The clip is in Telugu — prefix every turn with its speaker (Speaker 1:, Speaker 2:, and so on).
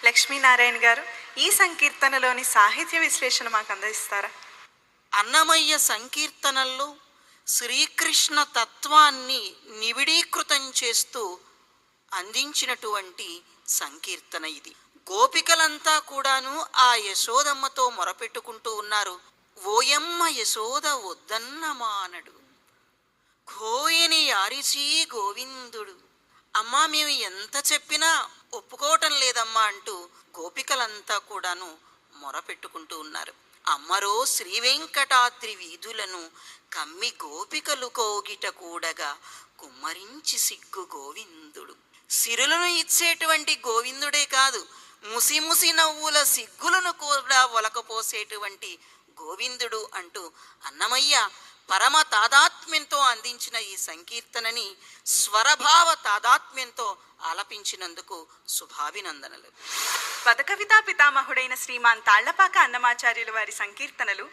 Speaker 1: లక్ష్మీనారాయణ గారు, ఈ సంకీర్తనలోని సాహిత్య విశ్లేషణ మాకు అందిస్తారా?
Speaker 2: అన్నమయ్య సంకీర్తనల్లో శ్రీకృష్ణ తత్వాన్ని నివిడీకృతం చేస్తూ అందించినటువంటి సంకీర్తన ఇది. గోపికలంతా కూడాను ఆ యశోదమ్మతో మొరపెట్టుకుంటూ ఉన్నారు. ఓయమ్మ యశోద వద్దన్న మానడు, కోయని యారిచీ గోవిందుడు. అమ్మా, మేము ఎంత చెప్పినా ఒప్పుకోవటం లేదమ్మా అంటూ గోపికలంతా కూడాను మొరపెట్టుకుంటూ ఉన్నారు. అమ్మరో శ్రీ వెంకటాద్రి వీధులను కమ్మి గోపికలు కోగిట కూడగా కుమ్మరించి సిగ్గు గోవిందుడు. సిరులను ఇచ్చేటువంటి గోవిందుడే కాదు, ముసిముసి నవ్వుల సిగ్గులను కూడా ఒలకపోసేటువంటి గోవిందుడు అంటూ అన్నమయ్య పరమ తాదాత్మ్యంతో అందించిన ఈ సంకీర్తనని స్వరభావ తాదాత్మ్యంతో ఆలపించినందుకు శుభాభినందనలు.
Speaker 1: పదకవితా పితామహుడైన శ్రీమాన్ తాళ్లపాక అన్నమాచార్యుల వారి సంకీర్తనలు